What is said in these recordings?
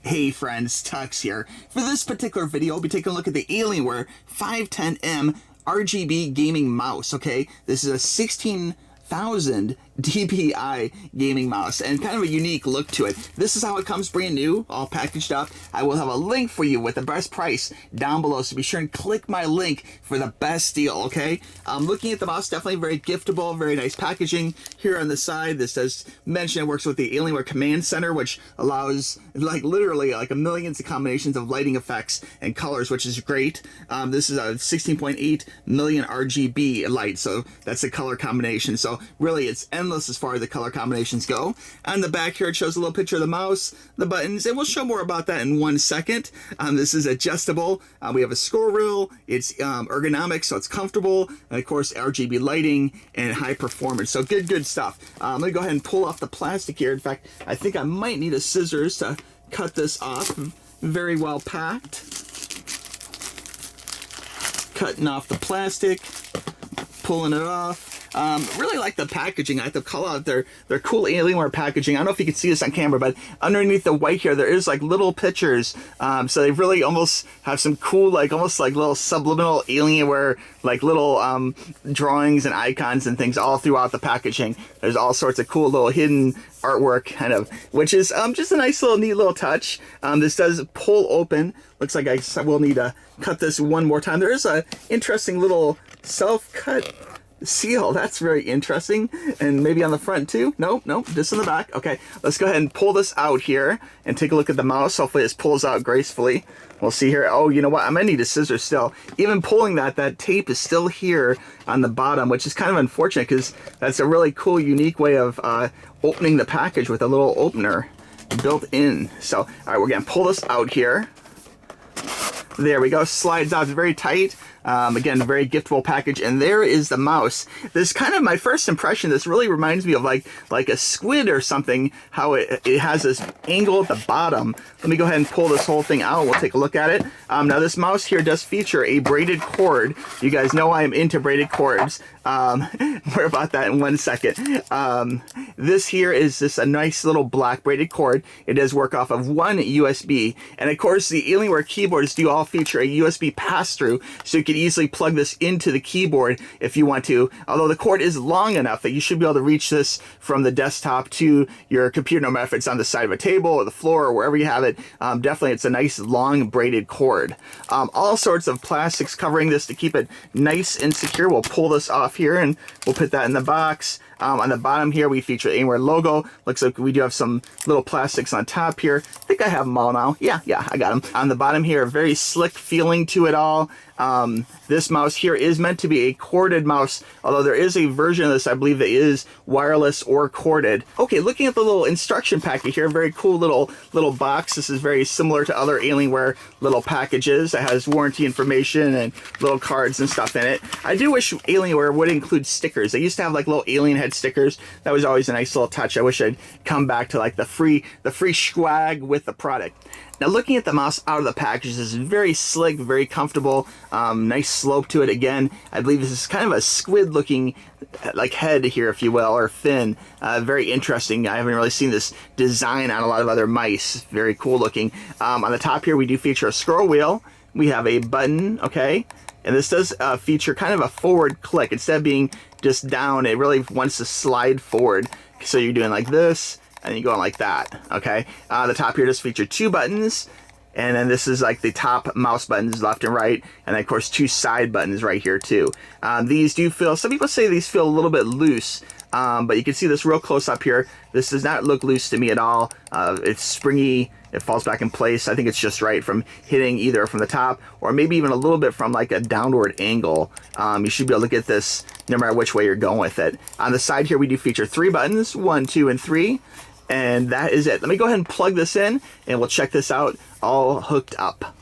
Hey friends, Tux here. For this particular video, I'll be taking a look at the Alienware 510M RGB gaming mouse, okay? This is a 16,000 DPI gaming mouse and kind of a unique look to it. This is how it comes brand new, all packaged up. I will have a link for you with the best price down below, so be sure and click my link for the best deal, okay? Looking at the mouse, definitely very giftable, very nice packaging. Here on the side, this does mention it works with the Alienware Command Center, which allows literally a millions of combinations of lighting effects and colors, which is great. This is a 16.8 million RGB light, so that's the color combination. So really, it's endless as far as the color combinations go. On the back here, it shows a little picture of the mouse, the buttons, and we'll show more about that in 1 second. This is adjustable. We have a scroll wheel. It's ergonomic, so it's comfortable, and of course RGB lighting and high performance. So good stuff. Let me go ahead and pull off the plastic here. In fact, I think I might need a scissors to cut this off. Very well packed. Cutting off the plastic, pulling it off. Really like the packaging. I have to call out their cool Alienware packaging. I don't know if you can see this on camera, but underneath the white here, there is like little pictures. So they really almost have some cool, almost like little subliminal Alienware, like little drawings and icons and things all throughout the packaging. There's all sorts of cool little hidden artwork, kind of, which is just a nice little neat little touch. This does pull open. Looks like I will need to cut this one more time. There is a interesting little self-cut seal. That's very interesting. And maybe on the front too. Nope, just in the back. Okay, let's go ahead and pull this out here and take a look at the mouse. Hopefully this pulls out gracefully. We'll see here. Oh, you know what? I might need a scissors still. Even pulling that tape is still here on the bottom, which is kind of unfortunate because that's a really cool, unique way of opening the package with a little opener built in. So, all right, we're gonna pull this out here. There we go. Slides out. It's very tight. Again, very giftable package. And there is the mouse. This is kind of my first impression. This really reminds me of like a squid or something, how it has this angle at the bottom. Let me go ahead and pull this whole thing out. We'll take a look at it. Now, this mouse here does feature a braided cord. You guys know I am into braided cords. More about that in 1 second. This here is a nice little black braided cord. It does work off of one USB. And of course, the Alienware keyboards do all feature a USB pass-through, so you can easily plug this into the keyboard if you want to. Although the cord is long enough that you should be able to reach this from the desktop to your computer, no matter if it's on the side of a table or the floor or wherever you have it. Definitely, it's a nice long braided cord. All sorts of plastics covering this to keep it nice and secure. We'll pull this off here and we'll put that in the box. On the bottom here, we feature the Alienware logo. Looks like we do have some little plastics on top here. I think I have them all now. Yeah, I got them. On the bottom here, a very slick feeling to it all. This mouse here is meant to be a corded mouse, although there is a version of this, I believe, that is wireless or corded. Okay, looking at the little instruction packet here, very cool little box. This is very similar to other Alienware little packages. It has warranty information and little cards and stuff in it. I do wish Alienware would include stickers. They used to have like little alien head stickers. That was always a nice little touch. I wish I'd come back to like the free swag with the product. Now, looking at the mouse out of the package, this is very slick, very comfortable, nice slope to it. Again, I believe this is kind of a squid looking like head here, if you will, or fin. Very interesting. I haven't really seen this design on a lot of other mice. Very cool looking. On the top here, we do feature a scroll wheel. We have a button, okay? And this does feature kind of a forward click. Instead of being just down, it really wants to slide forward. So you're doing like this, and you're going like that, okay? The top here does feature 2 buttons, and then this is like the top mouse buttons left and right, and then of course 2 side buttons right here too. These do feel, some people say these feel a little bit loose, but you can see this real close up here. This does not look loose to me at all. It's springy. It falls back in place. I think it's just right from hitting either from the top or maybe even a little bit from like a downward angle. You should be able to get this no matter which way you're going with it. On the side here, we do feature 3 buttons, 1, 2, and 3. And that is it. Let me go ahead and plug this in and we'll check this out all hooked up.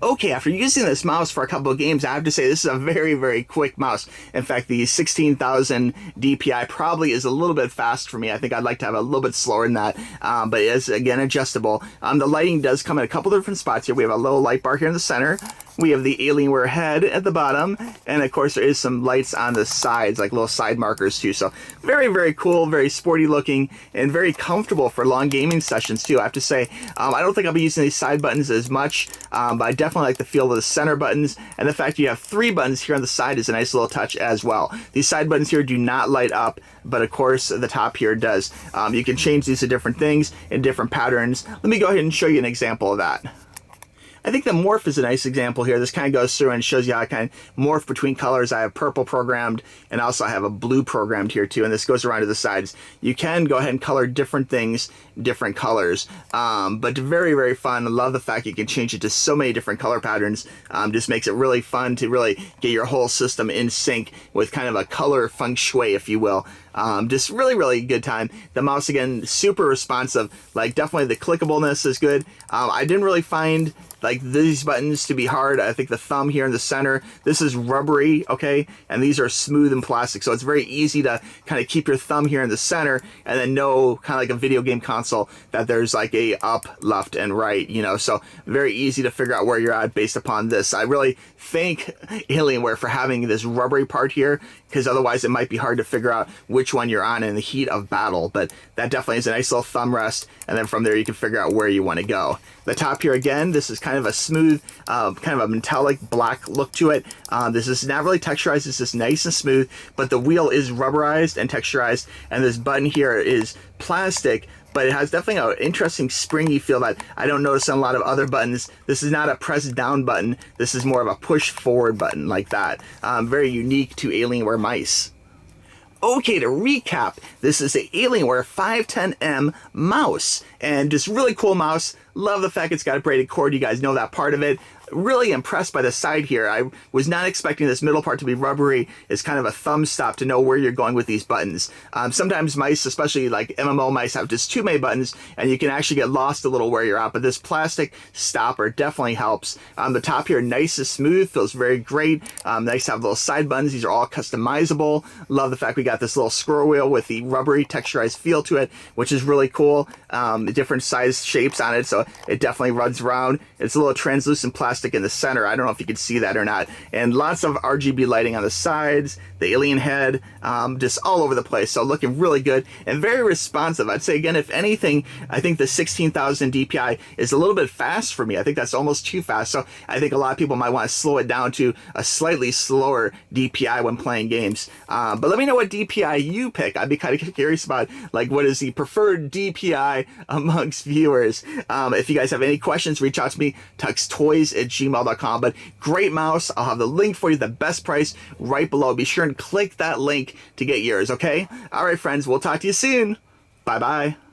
Okay, after using this mouse for a couple of games, I have to say this is a very quick mouse. In fact, the 16,000 DPI probably is a little bit fast for me. I think I'd like to have a little bit slower than that, but it is, again, adjustable. The lighting does come in a couple different spots here. We have a low light bar here in the center, We have the Alienware head at the bottom, and of course there is some lights on the sides, like little side markers too. So very, very cool, very sporty looking, and very comfortable for long gaming sessions too. I have to say, I don't think I'll be using these side buttons as much, but I definitely like the feel of the center buttons, and the fact you have 3 buttons here on the side is a nice little touch as well. These side buttons here do not light up, but of course the top here does. You can change these to different things in different patterns. Let me go ahead and show you an example of that. I think the morph is a nice example here. This kind of goes through and shows you how I kind of morph between colors. I have purple programmed, and also I have a blue programmed here too, and this goes around to the sides. You can go ahead and color different things, different colors, but very, very fun. I love the fact you can change it to so many different color patterns. Just makes it really fun to really get your whole system in sync with kind of a color feng shui, if you will. Just really, really good time. The mouse, again, super responsive. Like, definitely the clickableness is good. I didn't really find like these buttons to be hard. I think the thumb here in the center, this is rubbery, okay? And these are smooth and plastic, so it's very easy to kind of keep your thumb here in the center and then know, kind of like a video game console, that there's like a up, left, and right, you know? So very easy to figure out where you're at based upon this. I really thank Alienware for having this rubbery part here, because otherwise it might be hard to figure out which one you're on in the heat of battle. But that definitely is a nice little thumb rest, and then from there you can figure out where you want to go. The top here, again, this is kind of a smooth, kind of a metallic black look to it. This is not really texturized, it's just nice and smooth, but the wheel is rubberized and texturized, and this button here is plastic, but it has definitely an interesting springy feel that I don't notice on a lot of other buttons. This is not a press down button, this is more of a push forward button like that. Very unique to Alienware mice. Okay, to recap, this is the Alienware 510M mouse, and just really cool mouse. Love the fact it's got a braided cord, you guys know that part of it. Really impressed by the side here. I was not expecting this middle part to be rubbery. It's kind of a thumb stop to know where you're going with these buttons. Sometimes mice, especially like MMO mice, have just too many buttons, and you can actually get lost a little where you're at, but this plastic stopper definitely helps. The top here, nice and smooth, feels very great. Nice to have little side buttons. These are all customizable. Love the fact we got this little scroll wheel with the rubbery texturized feel to it, which is really cool. Different size shapes on it, so it definitely runs around. It's a little translucent plastic in the center. I don't know if you can see that or not. And lots of RGB lighting on the sides, the alien head, just all over the place. So looking really good and very responsive. I'd say, again, if anything, I think the 16,000 DPI is a little bit fast for me. I think that's almost too fast. So I think a lot of people might want to slow it down to a slightly slower DPI when playing games. But let me know what DPI you pick. I'd be kind of curious about, like, what is the preferred DPI amongst viewers. If you guys have any questions, reach out to me, tuxtoys@gmail.com. But great mouse. I'll have the link for you, the best price, right below. Be sure and click that link to get yours, okay? All right, friends, we'll talk to you soon. Bye-bye.